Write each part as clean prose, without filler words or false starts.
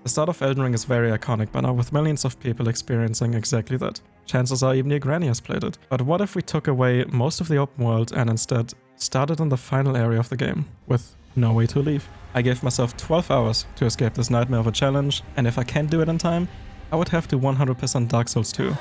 The start of Elden Ring is very iconic by now, with millions of people experiencing exactly that. Chances are even your granny has played it. But what if we took away most of the open world and instead started in the final area of the game, with no way to leave? I gave myself 12 hours to escape this nightmare of a challenge, and if I can't do it in time, I would have to 100% Dark Souls 2.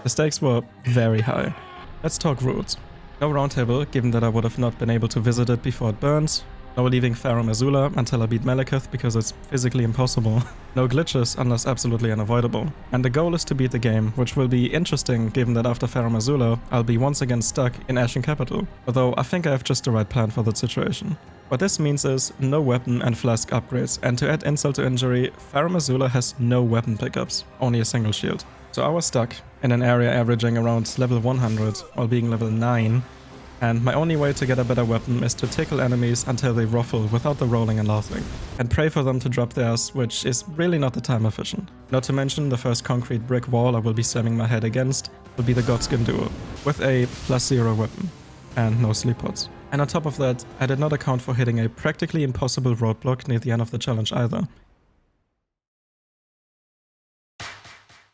The stakes were very high. Let's talk routes. No roundtable, given that I would have not been able to visit it before it burns. No leaving Farum Azula until I beat Maliketh because it's physically impossible. No glitches unless absolutely unavoidable. And the goal is to beat the game, which will be interesting given that after Farum Azula, I'll be once again stuck in Ashen Capital. Although I think I have just the right plan for that situation. What this means is no weapon and flask upgrades, and to add insult to injury, Farum Azula has no weapon pickups, only a single shield. So I was stuck in an area averaging around level 100 while being level 9. And my only way to get a better weapon is to tickle enemies until they ruffle without the rolling and laughing, and pray for them to drop theirs, which is really not the time efficient. Not to mention the first concrete brick wall I will be slamming my head against will be the godskin duo, with a +0 weapon, and no sleep pods. And on top of that, I did not account for hitting a practically impossible roadblock near the end of the challenge either.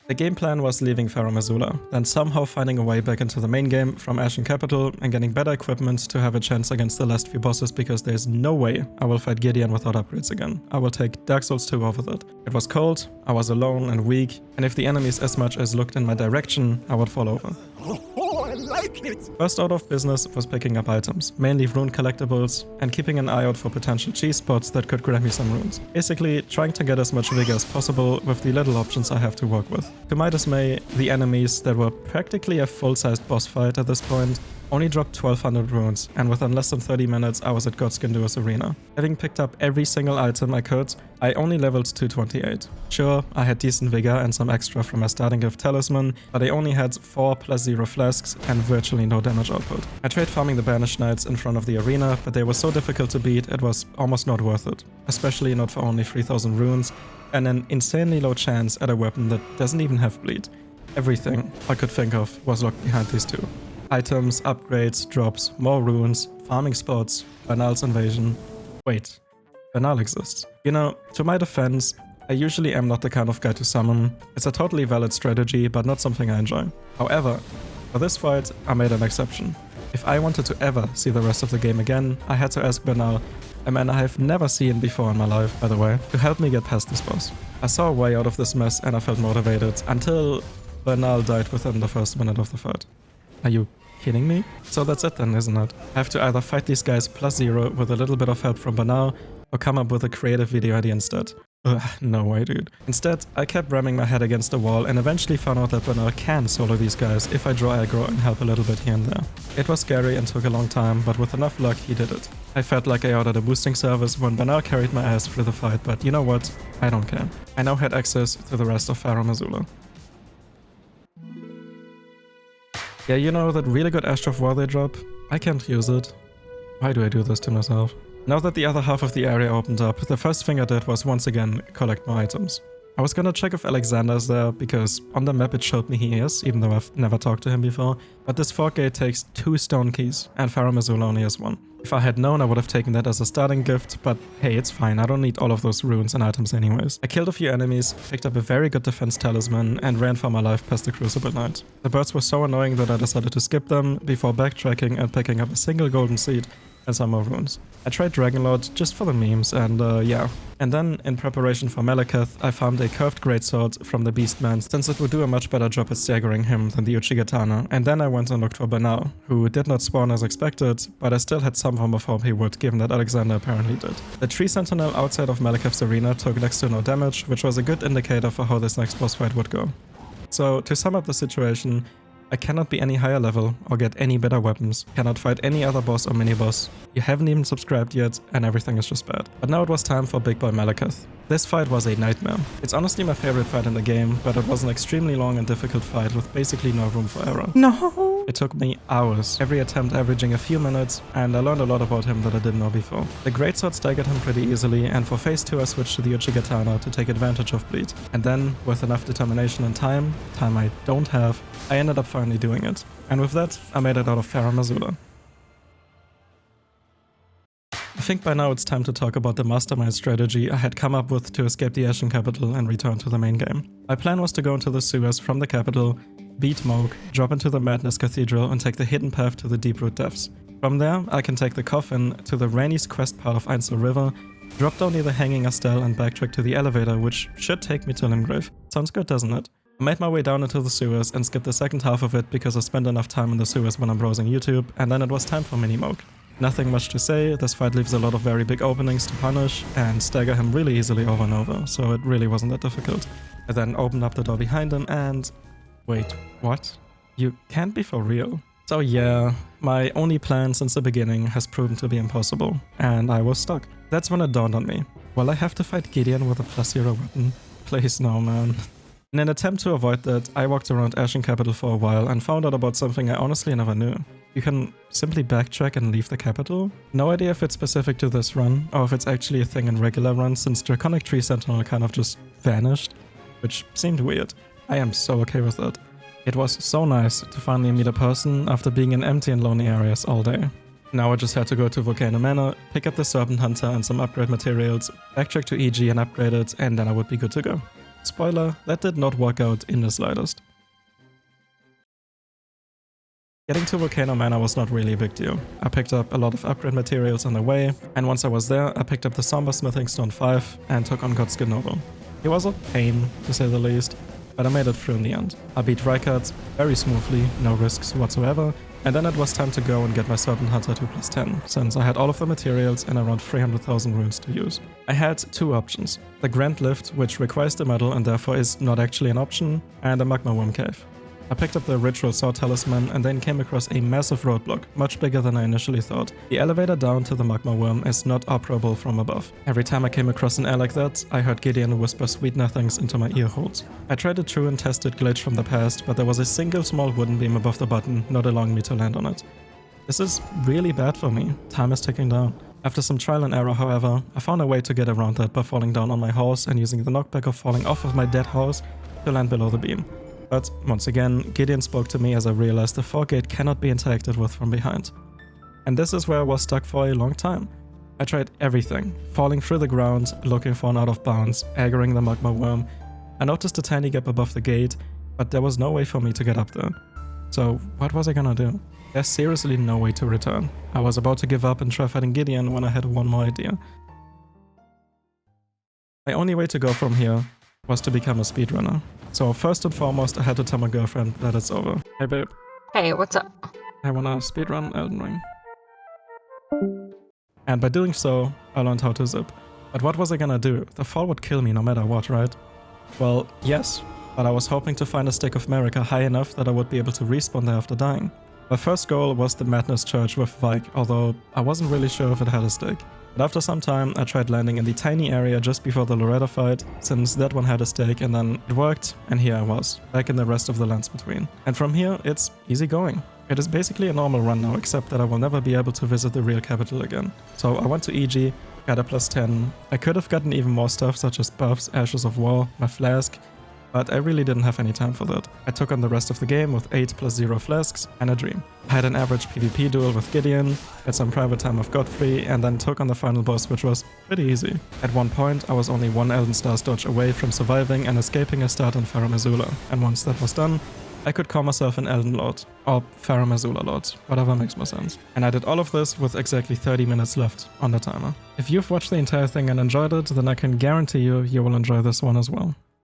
The game plan was leaving Farum Azula, then somehow finding a way back into the main game from Ashen Capital and getting better equipment to have a chance against the last few bosses, because there's no way I will fight Gideon without upgrades again. I will take Dark Souls 2 over that. It was cold, I was alone and weak, and if the enemies as much as looked in my direction, I would fall over. Oh, I like it! First order of business was picking up items, mainly rune collectibles, and keeping an eye out for potential cheese spots that could grant me some runes. Basically, trying to get as much vigor as possible with the little options I have to work with. To my dismay, the enemies that were practically a full-sized boss fight at this point only dropped 1200 runes, and within less than 30 minutes I was at Godskin Duo's arena. Having picked up every single item I could, I only leveled to 28. Sure, I had decent vigor and some extra from my starting gift talisman, but I only had 4 +0 flasks and virtually no damage output. I tried farming the Banished Knights in front of the arena, but they were so difficult to beat it was almost not worth it. Especially not for only 3000 runes and an insanely low chance at a weapon that doesn't even have bleed. Everything I could think of was locked behind these two. Items, upgrades, drops, more runes, farming spots, Banal's invasion. Wait, Banal exists. You know, to my defense, I usually am not the kind of guy to summon. It's a totally valid strategy, but not something I enjoy. However, for this fight, I made an exception. If I wanted to ever see the rest of the game again, I had to ask Banal, a man I have never seen before in my life, by the way, to help me get past this boss. I saw a way out of this mess and I felt motivated, until Banal died within the first minute of the fight. Are you kidding me? So that's it then, isn't it? I have to either fight these guys +0 with a little bit of help from Banal, or come up with a creative video idea instead. Ugh, no way, dude. Instead, I kept ramming my head against the wall and eventually found out that Banal can solo these guys if I draw aggro and help a little bit here and there. It was scary and took a long time, but with enough luck, he did it. I felt like I ordered a boosting service when Banal carried my ass through the fight, but you know what? I don't care. I now had access to the rest of Farum Azula. Yeah, you know that really good Astrof War they drop? I can't use it. Why do I do this to myself? Now that the other half of the area opened up, the first thing I did was once again collect more items. I was gonna check if Alexander's there, because on the map it showed me he is, even though I've never talked to him before. But this fort gate takes 2 stone keys, and Farum Azula only has 1. If I had known, I would have taken that as a starting gift, but hey, it's fine, I don't need all of those runes and items anyways. I killed a few enemies, picked up a very good defense talisman, and ran for my life past the Crucible Knight. The birds were so annoying that I decided to skip them before backtracking and picking up a single golden seed and some more runes. I tried Dragonlord just for the memes, and yeah. And then, in preparation for Maliketh, I farmed a curved greatsword from the Beastman, since it would do a much better job at staggering him than the Uchigatana, and then I went and looked for Banal, who did not spawn as expected, but I still had some form of hope he would, given that Alexander apparently did. The Tree Sentinel outside of Maliketh's arena took next to no damage, which was a good indicator for how this next boss fight would go. So, to sum up the situation, I cannot be any higher level or get any better weapons, cannot fight any other boss or mini-boss, you haven't even subscribed yet, and everything is just bad. But now it was time for Big Boy Maliketh. This fight was a nightmare. It's honestly my favorite fight in the game, but it was an extremely long and difficult fight with basically no room for error. No! It took me hours, every attempt averaging a few minutes, and I learned a lot about him that I didn't know before. The greatsword staggered him pretty easily, and for phase 2 I switched to the Uchigatana to take advantage of bleed. And then, with enough determination and time I don't have, I ended up finally doing it. And with that, I made it out of Farum Azula. think by now it's time to talk about the mastermind strategy I had come up with to escape the Ashen capital and return to the main game. My plan was to go into the sewers from the capital, beat Moog, drop into the Madness Cathedral and take the hidden path to the Deep-Root Depths. From there, I can take the coffin to the Rainey's quest part of Ainsel River, drop down near the Hanging Estelle and backtrack to the elevator, which should take me to Limgrave. Sounds good, doesn't it? I made my way down into the sewers and skipped the second half of it because I spent enough time in the sewers when I'm browsing YouTube, and then it was time for Mini Moog. Nothing much to say, this fight leaves a lot of very big openings to punish and stagger him really easily over and over, so it really wasn't that difficult. I then opened up the door behind him and... Wait, what? You can't be for real. So yeah, my only plan since the beginning has proven to be impossible, and I was stuck. That's when it dawned on me. Will I have to fight Gideon with a +0 weapon? Please no, man. In an attempt to avoid that, I walked around Ashen Capital for a while and found out about something I honestly never knew. You can simply backtrack and leave the capital? No idea if it's specific to this run, or if it's actually a thing in regular runs since Draconic Tree Sentinel kind of just vanished, which seemed weird. I am so okay with it. It was so nice to finally meet a person after being in empty and lonely areas all day. Now I just had to go to Volcano Manor, pick up the Serpent Hunter and some upgrade materials, backtrack to EG and upgrade it, and then I would be good to go. Spoiler, that did not work out in the slightest. Getting to Volcano Manor was not really a big deal. I picked up a lot of upgrade materials on the way, and once I was there, I picked up the Somber Smithing Stone 5 and took on Godskin Noble. It was a pain, to say the least, but I made it through in the end. I beat Rykard very smoothly, no risks whatsoever, and then it was time to go and get my Serpent Hunter to +10, since I had all of the materials and around 300,000 runes to use. I had two options: the Grand Lift, which requires the medal and therefore is not actually an option, and a Magma Worm Cave. I picked up the Ritual Sword Talisman and then came across a massive roadblock, much bigger than I initially thought. The elevator down to the Magma Worm is not operable from above. Every time I came across an air like that, I heard Gideon whisper sweet nothings into my ear holes. I tried a true and tested glitch from the past, but there was a single small wooden beam above the button, not allowing me to land on it. This is really bad for me. Time is ticking down. After some trial and error, however, I found a way to get around that by falling down on my horse and using the knockback of falling off of my dead horse to land below the beam. But once again, Gideon spoke to me as I realized the Forgate cannot be interacted with from behind. And this is where I was stuck for a long time. I tried everything, falling through the ground, looking for an out of bounds, aggroing the Magma Worm. I noticed a tiny gap above the gate, but there was no way for me to get up there. So what was I gonna do? There's seriously no way to return. I was about to give up and try fighting Gideon when I had one more idea. My only way to go from here was to become a speedrunner. So first and foremost, I had to tell my girlfriend that it's over. Hey babe. Hey, what's up? I wanna speedrun Elden Ring. And by doing so, I learned how to zip. But what was I gonna do? The fall would kill me no matter what, right? Well, yes, but I was hoping to find a stick of Marika high enough that I would be able to respawn there after dying. My first goal was the Madness Church with Vike, although I wasn't really sure if it had a stick. But after some time, I tried landing in the tiny area just before the Loretta fight, since that one had a stake, and then it worked, and here I was, back in the rest of the lands between. And from here, it's easy going. It is basically a normal run now, except that I will never be able to visit the real capital again. So I went to EG, got a +10. I could have gotten even more stuff, such as buffs, Ashes of War, my flask, but I really didn't have any time for that. I took on the rest of the game with 8 +0 flasks and a dream. I had an average PvP duel with Gideon, had some private time with Godfrey, and then took on the final boss, which was pretty easy. At one point, I was only one Elden Stars dodge away from surviving and escaping a start in Farum Azula, and once that was done, I could call myself an Elden Lord, or Farum Azula Lord, whatever makes more sense. And I did all of this with exactly 30 minutes left on the timer. If you've watched the entire thing and enjoyed it, then I can guarantee you will enjoy this one as well.